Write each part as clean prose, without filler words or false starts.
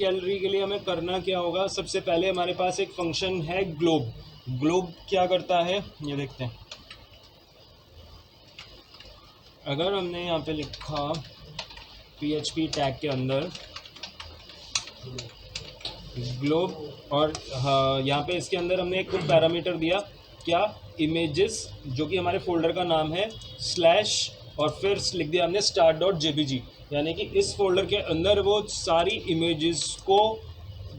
Gallery के लिए हमें करना क्या होगा, सबसे पहले हमारे पास एक फंक्शन है ग्लोब। ग्लोब क्या करता है ये देखते हैं। अगर हमने यहाँ पे लिखा PHP टैग के अंदर ग्लोब, और हाँ यहाँ पे इसके अंदर हमने एक पैरामीटर दिया क्या, इमेजेस, जो कि हमारे फोल्डर का नाम है, स्लैश, और फिर लिख दिया हमने start.jpg, यानी कि इस फोल्डर के अंदर वो सारी इमेजेस को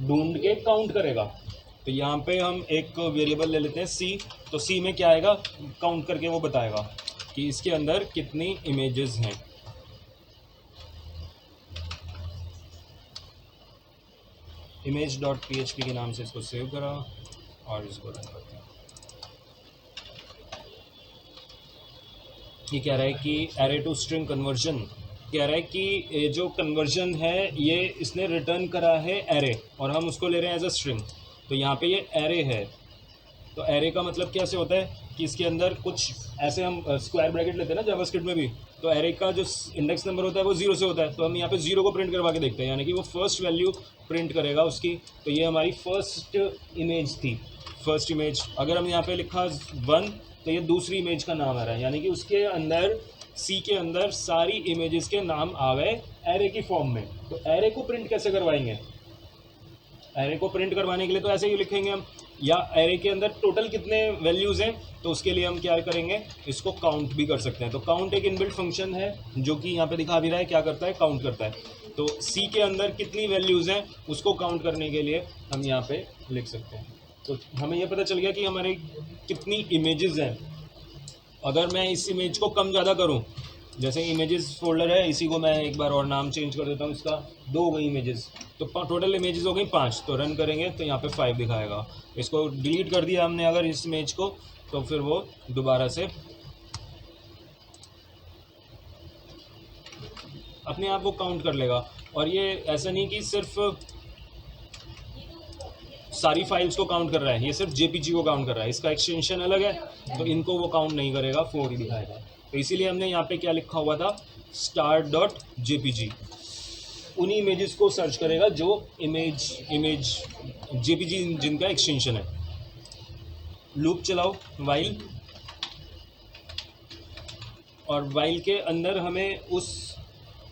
ढूंढ के काउंट करेगा। तो यहाँ पे हम एक वेरिएबल ले लेते हैं c, तो c में क्या आएगा, काउंट करके वो बताएगा कि इसके अंदर कितनी इमेजेस हैं। image.php के नाम से इसको सेव करा और इसको रन करते हैं। ये कह रहा है कि एरे टू स्ट्रिंग कन्वर्जन, कह रहा है कि ये जो कन्वर्जन है ये इसने रिटर्न करा है एरे, और हम उसको ले रहे हैं एज अ स्ट्रिंग। तो यहाँ पे ये एरे है, तो एरे का मतलब कैसे होता है कि इसके अंदर कुछ ऐसे हम स्क्वायर ब्रैकेट लेते हैं ना जावास्क्रिप्ट में भी, तो एरे का जो इंडेक्स नंबर होता है वो 0 से होता है। तो हम यहाँ पे 0 को प्रिंट करवा के देखते हैं, यानी कि वो फर्स्ट वैल्यू प्रिंट करेगा उसकी। तो ये हमारी फर्स्ट इमेज थी, फर्स्ट इमेज। अगर हम यहाँ पे लिखा 1, तो ये दूसरी इमेज का नाम आ रहा है, यानी कि उसके अंदर सी के अंदर सारी इमेजेस के नाम आ गए एरे की फॉर्म में। तो एरे को प्रिंट कैसे करवाएंगे, एरे को प्रिंट करवाने के लिए तो ऐसे ही लिखेंगे हम, या एरे के अंदर टोटल कितने वैल्यूज़ हैं, तो उसके लिए हम क्या करेंगे, इसको काउंट भी कर सकते हैं। तो काउंट एक इनबिल्ट फंक्शन है जो कि यहाँ पे दिखा भी रहा है, क्या करता है, काउंट करता है। तो सी के अंदर कितनी वैल्यूज़ हैं उसको काउंट करने के लिए हम यहाँ पे लिख सकते हैं। तो हमें यह पता चल गया कि हमारे कितनी इमेजेस हैं। अगर मैं इस इमेज को कम ज़्यादा करूँ, जैसे इमेजेस फोल्डर है, इसी को मैं एक बार और नाम चेंज कर देता हूँ, इसका 2 हो गई इमेजेस, तो टोटल इमेजेस हो गई 5। तो रन करेंगे तो यहाँ पे 5 दिखाएगा। इसको डिलीट कर दिया हमने अगर इस इमेज को, तो फिर वो दोबारा से अपने आप वो काउंट कर लेगा। और ये ऐसा नहीं कि सिर्फ सारी फाइल्स को काउंट कर रहा है, ये सिर्फ जेपीजी को काउंट कर रहा है, इसका एक्सटेंशन अलग है, तो इनको वो काउंट नहीं करेगा, 4 ही दिखाएगा। तो इसीलिए हमने यहाँ पे क्या लिखा हुआ था, start.jpg। उन्हीं इमेजेस को सर्च करेगा जो इमेज जेपीजी जिनका एक्सटेंशन है। लूप चलाओ वाइल, और वाइल के अंदर हमें उस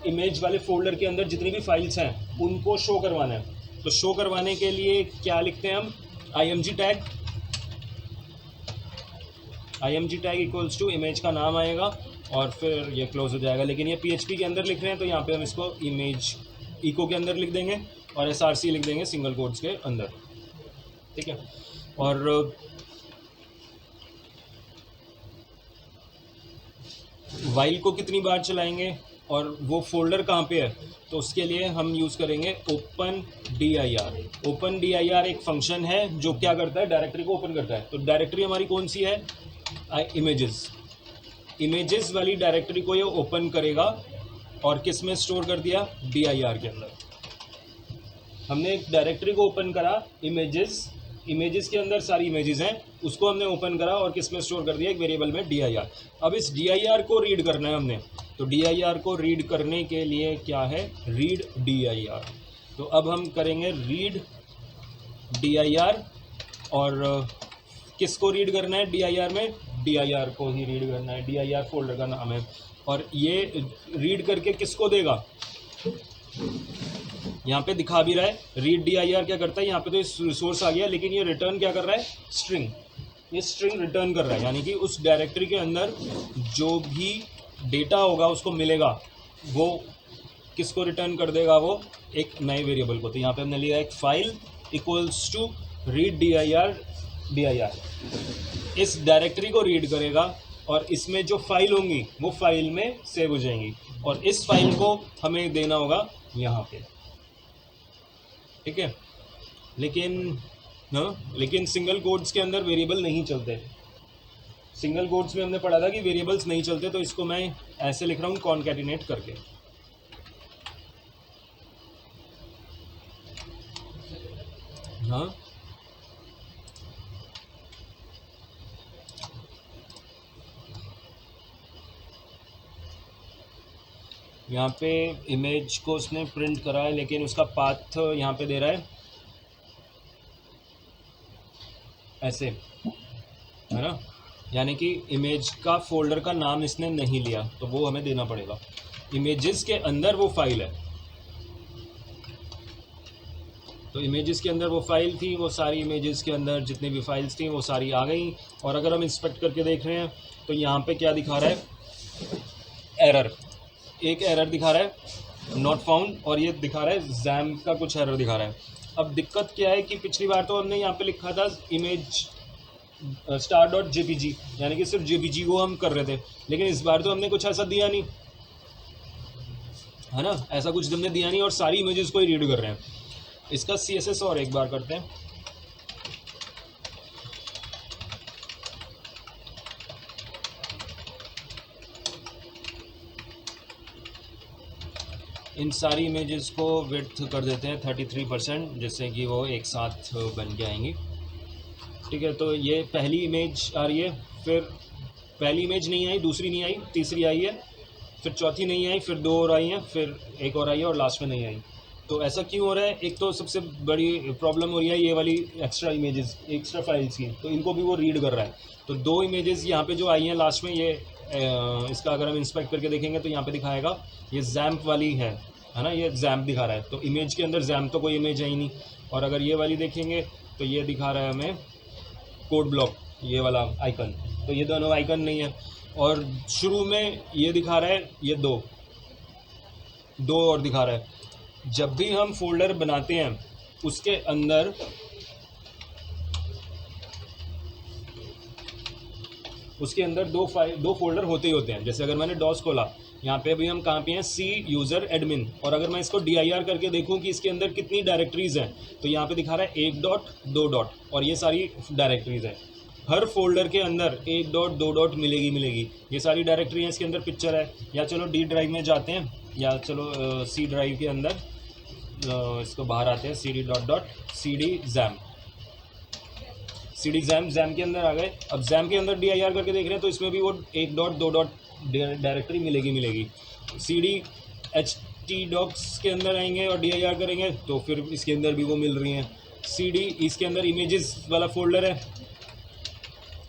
इमेज वाले फोल्डर के अंदर जितनी भी फाइल्स हैं उनको शो करवाना है। तो शो करवाने के लिए क्या लिखते हैं हम, img tag equals to image का नाम आएगा और फिर ये क्लोज हो जाएगा। लेकिन ये PHP के अंदर लिख रहे हैं, तो यहाँ पे हम इसको इमेज इको के अंदर लिख देंगे और src लिख देंगे सिंगल कोट्स के अंदर, ठीक है। और वाइल को कितनी बार चलाएंगे और वो फोल्डर कहाँ पे है, तो उसके लिए हम यूज़ करेंगे ओपन dir। ओपन dir एक फंक्शन है जो क्या करता है, डायरेक्टरी को ओपन करता है। तो डायरेक्टरी हमारी कौन सी है, इमेजेस वाली डायरेक्टरी को ये ओपन करेगा, और किस में स्टोर कर दिया, dir के अंदर। हमने एक डायरेक्टरी को ओपन करा, इमेजेस के अंदर सारी इमेजेस हैं, उसको हमने ओपन करा और किस में स्टोर कर दिया, एक वेरिएबल में dir। अब इस dir को रीड करना है हमने, तो dir को रीड करने के लिए क्या है, रीड dir। तो अब हम करेंगे रीड dir, और किसको रीड करना है dir में, dir को ही रीड करना है, dir फोल्डर का नाम है। और ये रीड करके किसको देगा, यहाँ पे दिखा भी रहा है, रीड dir क्या करता है, यहाँ पे तो रिसोर्स आ गया, लेकिन ये रिटर्न क्या कर रहा है, स्ट्रिंग। ये स्ट्रिंग रिटर्न कर रहा है, यानी कि उस डायरेक्टरी के अंदर जो भी डेटा होगा उसको मिलेगा, वो किसको रिटर्न कर देगा, वो एक नए वेरिएबल को। तो यहाँ पे हमने लिया एक file equals to read dir। इस डायरेक्टरी को रीड करेगा और इसमें जो फाइल होंगी वो फाइल में सेव हो जाएंगी, और इस फाइल को हमें देना होगा यहाँ पे, ठीक है। लेकिन सिंगल कोट्स के अंदर वेरिएबल नहीं चलते। सिंगल कोट्स में हमने पढ़ा था कि वेरिएबल्स नहीं चलते, तो इसको मैं ऐसे लिख रहा हूँ, कॉन्कैटिनेट करके। हाँ, यहाँ पे इमेज को उसने प्रिंट करा है, लेकिन उसका पाथ यहाँ पे दे रहा है ऐसे, है ना, यानी कि इमेज का फोल्डर का नाम इसने नहीं लिया, तो वो हमें देना पड़ेगा। इमेजेस के अंदर वो फाइल है, तो इमेजेस के अंदर वो फाइल थी, वो सारी इमेजेस के अंदर जितनी भी फाइल्स थी वो सारी आ गई। और अगर हम इंस्पेक्ट करके देख रहे हैं तो यहाँ पे क्या दिखा रहा है, एरर, एक एरर दिखा रहा है नॉट फाउंड, और ये दिखा रहा है जैम का कुछ एरर दिखा रहा है। अब दिक्कत क्या है कि पिछली बार तो हमने यहाँ पे लिखा था इमेज star.jpg, यानी कि सिर्फ jpg को हम कर रहे थे, लेकिन इस बार तो हमने कुछ ऐसा दिया नहीं, है ना, ऐसा कुछ हमने दिया नहीं और सारी इमेजेस को ही रीड कर रहे हैं। इसका CSS और एक बार करते हैं। इन सारी इमेजेस को विड्थ कर देते हैं 33%, जिससे कि वो एक साथ बन के आएंगी। ठीक है, तो ये पहली इमेज आ रही है, फिर पहली इमेज नहीं आई, दूसरी नहीं आई, तीसरी आई है, फिर चौथी नहीं आई, फिर दो और आई हैं, फिर एक और आई है और लास्ट में नहीं आई। तो ऐसा क्यों हो रहा है? एक तो सबसे बड़ी प्रॉब्लम हो रही है ये वाली एक्स्ट्रा इमेजेस, एक्स्ट्रा फाइल्स की, तो इनको भी वो रीड कर रहा है। तो दो इमेजेस यहाँ पे जो आई हैं लास्ट में, ये इसका अगर हम इंस्पेक्ट करके देखेंगे तो यहाँ पे दिखाएगा ये जैम्प वाली है ना, ये जैम्प दिखा रहा है, तो इमेज के अंदर जैम्प तो कोई इमेज है ही नहीं। और अगर ये वाली देखेंगे तो ये दिखा रहा है हमें कोड ब्लॉक, ये वाला आइकन, तो ये दोनों आइकन नहीं है। और शुरू में ये दिखा रहा है ये दो और दिखा रहा है। जब भी हम फोल्डर बनाते हैं उसके अंदर दो फोल्डर होते ही होते हैं। जैसे अगर मैंने डॉस खोला, यहाँ पे अभी हम कहाँ पे हैं, सी यूज़र एडमिन, और अगर मैं इसको dir करके देखूँ कि इसके अंदर कितनी डायरेक्टरीज़ हैं, तो यहाँ पे दिखा रहा है 1 डॉट 2 डॉट, और ये सारी डायरेक्टरीज़ हैं। हर फोल्डर के अंदर 1 डॉट 2 डॉट मिलेगी। ये सारी डायरेक्टरी हैं, इसके अंदर पिक्चर है। या चलो डी ड्राइव में जाते हैं, या चलो सी ड्राइव के अंदर इसको बाहर आते हैं, cd जैम जैम के अंदर आ गए। अब जैम के अंदर dir करके देख रहे हैं तो इसमें भी वो 1 डॉट 2 डॉट डायरेक्टरी मिलेगी। htdocs के अंदर आएंगे और dir करेंगे तो फिर इसके अंदर भी वो मिल रही हैं। cd इसके अंदर इमेजेस वाला फोल्डर है,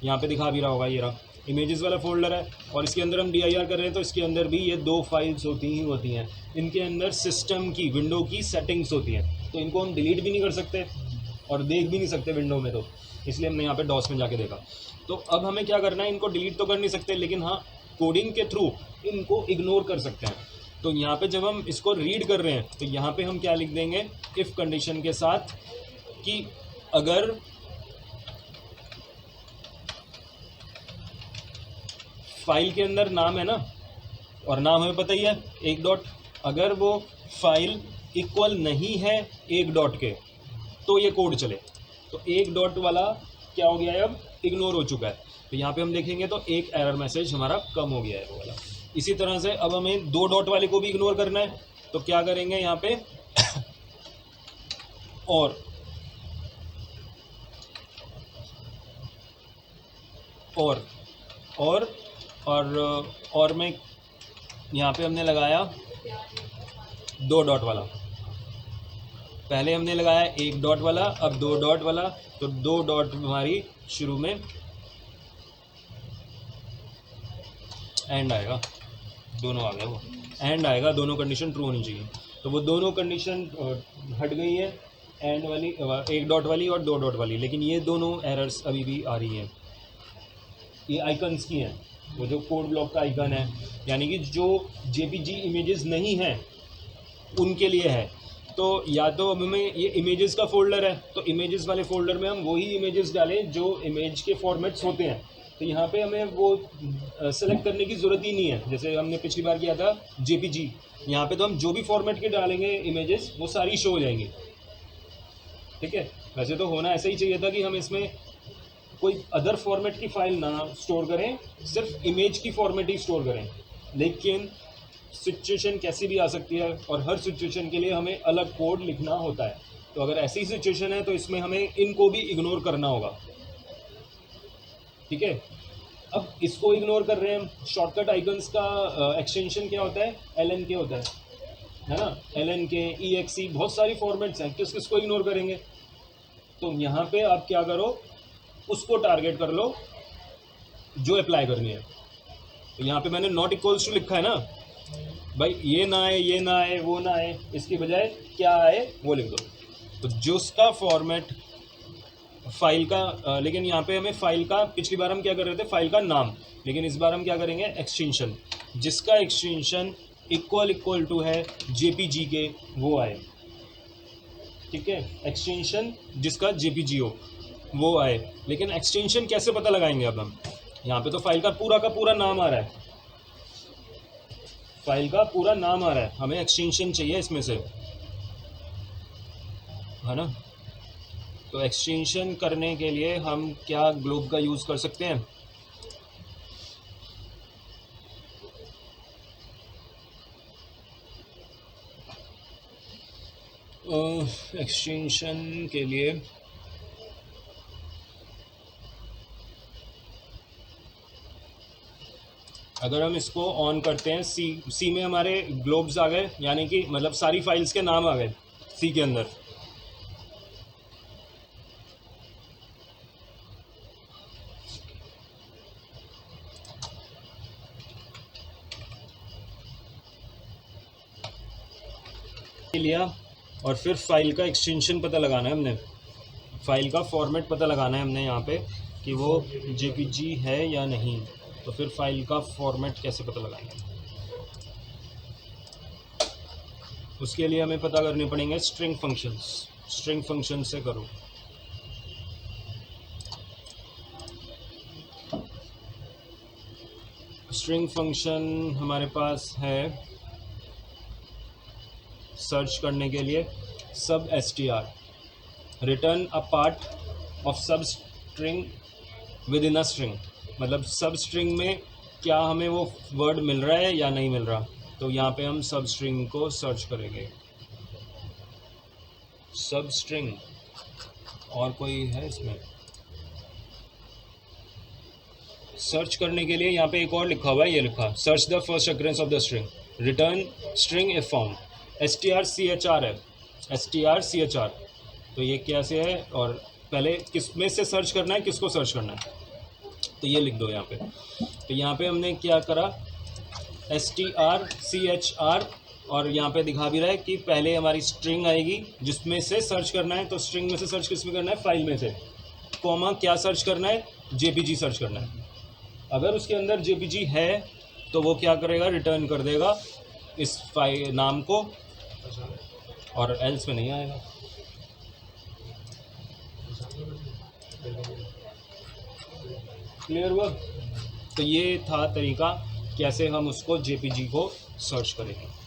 यहाँ पे दिखा भी रहा होगा, ये रहा इमेजेस वाला फोल्डर है, और इसके अंदर हम dir कर रहे हैं तो इसके अंदर भी ये दो फाइल्स होती हैं। इनके अंदर सिस्टम की, विंडो की सेटिंग्स होती हैं, तो इनको हम डिलीट भी नहीं कर सकते और देख भी नहीं सकते विंडो में, तो इसलिए हमने यहाँ पे डॉस में जाके देखा। तो अब हमें क्या करना है, इनको डिलीट तो कर नहीं सकते, लेकिन हाँ कोडिंग के थ्रू इनको इग्नोर कर सकते हैं। तो यहाँ पे जब हम इसको रीड कर रहे हैं तो यहाँ पे हम क्या लिख देंगे, इफ़ कंडीशन के साथ कि अगर फाइल के अंदर नाम है ना, और नाम हमें पता ही है 1 डॉट, अगर वो फाइल इक्वल नहीं है 1 डॉट के तो ये कोड चले। तो 1 डॉट वाला क्या हो गया है, अब इग्नोर हो चुका है। तो यहाँ पे हम देखेंगे तो एक एरर मैसेज हमारा कम हो गया है वो वाला। इसी तरह से अब हमें 2 डॉट वाले को भी इग्नोर करना है, तो क्या करेंगे यहाँ पे और में यहाँ पे हमने लगाया 2 डॉट वाला, पहले हमने लगाया 1 डॉट वाला, अब 2 डॉट वाला, तो 2 डॉट हमारी शुरू में एंड आएगा, दोनों आ गए, वो एंड आएगा, दोनों कंडीशन ट्रू होनी चाहिए। तो वो दोनों कंडीशन हट गई है, एंड वाली 1 डॉट वाली और 2 डॉट वाली, लेकिन ये दोनों एरर्स अभी भी आ रही हैं। ये आइकन्स की हैं, वो जो कोड ब्लॉक का आइकन है, यानी कि जो जेपीजी इमेजेस नहीं हैं उनके लिए है। तो या तो अब हमें ये इमेजेस का फोल्डर है, तो इमेजेस वाले फोल्डर में हम वही इमेजेस डालें जो इमेज के फॉर्मेट्स होते हैं। तो यहाँ पे हमें वो सेलेक्ट करने की ज़रूरत ही नहीं है, जैसे हमने पिछली बार किया था जेपीजी। यहाँ पे तो हम जो भी फॉर्मेट के डालेंगे इमेजेस वो सारी शो हो जाएंगी। ठीक है, वैसे तो होना ऐसा ही चाहिए था कि हम इसमें कोई अदर फॉर्मेट की फाइल ना स्टोर करें, सिर्फ इमेज की फॉर्मेट ही स्टोर करें, लेकिन सिचुएशन कैसी भी आ सकती है और हर सिचुएशन के लिए हमें अलग कोड लिखना होता है। तो अगर ऐसी सिचुएशन है तो इसमें हमें इनको भी इग्नोर करना होगा। ठीक है, अब इसको इग्नोर कर रहे हैं हम। शॉर्टकट आइकन्स का एक्सटेंशन क्या होता है, LNK होता है ना, LNK, EXE, बहुत सारी फॉर्मेट्स हैं, किसको इग्नोर करेंगे। तो यहाँ पे आप क्या करो, उसको टारगेट कर लो जो अप्लाई करनी है। तो यहाँ पे मैंने नॉट इक्वल्स टू लिखा है ना भाई, ये ना आए, ये ना आए, वो ना आए, इसकी बजाय क्या आए वो लिख दो। तो जो उसका फॉर्मेट फाइल का लेकिन यहाँ पे हमें फाइल का, पिछली बार हम क्या कर रहे थे, फाइल का नाम, लेकिन इस बार हम क्या करेंगे, एक्सटेंशन, जिसका एक्सटेंशन इक्वल टू है JPG के, वो आए। ठीक है, एक्सटेंशन जिसका JPG हो वो आए। लेकिन एक्सटेंशन कैसे पता लगाएंगे अब हम, यहाँ पे तो फाइल का पूरा नाम आ रहा है, फाइल का पूरा नाम आ रहा है, हमें एक्सटेंशन चाहिए इसमें से, है ना। तो एक्सटेंशन करने के लिए हम क्या ग्लोब का यूज़ कर सकते हैं, एक्सटेंशन के लिए अगर हम इसको ऑन करते हैं, सी में हमारे ग्लोब्स आ गए, यानी कि मतलब सारी फाइल्स के नाम आ गए सी के अंदर। लिया, और फिर फाइल का एक्सटेंशन पता लगाना है हमने, फाइल का फॉर्मेट पता लगाना है हमने यहाँ पे कि वो JPG है या नहीं। तो फिर फाइल का फॉर्मेट कैसे पता लगाएंगे, उसके लिए हमें पता करने पड़ेंगे स्ट्रिंग फंक्शंस। स्ट्रिंग फंक्शन से करो, स्ट्रिंग फंक्शन हमारे पास है सर्च करने के लिए सब str, return a part of सब string with in a string, मतलब सब स्ट्रिंग में क्या हमें वो वर्ड मिल रहा है या नहीं मिल रहा। तो यहाँ पे हम सब स्ट्रिंग को सर्च करेंगे, सब स्ट्रिंग, और कोई है इसमें सर्च करने के लिए, यहाँ पे एक और लिखा हुआ है, ये लिखा search the first occurrence of the string, return string if found, strchr है, strchr। तो ये कैसे है, और पहले किस में से सर्च करना है, किसको सर्च करना है, तो ये लिख दो यहाँ पे। तो यहाँ पे हमने क्या करा, strchr, और यहाँ पे दिखा भी रहा है कि पहले हमारी स्ट्रिंग आएगी जिसमें से सर्च करना है। तो स्ट्रिंग में से सर्च किस में करना है, फाइल में से, कॉमा क्या सर्च करना है, JPG सर्च करना है। अगर उसके अंदर JPG है तो वो क्या करेगा, रिटर्न कर देगा इस फाइल नाम को, और एल्स में नहीं आएगा। क्लियर हुआ। तो ये था तरीका कैसे हम उसको JPG को सर्च करेंगे।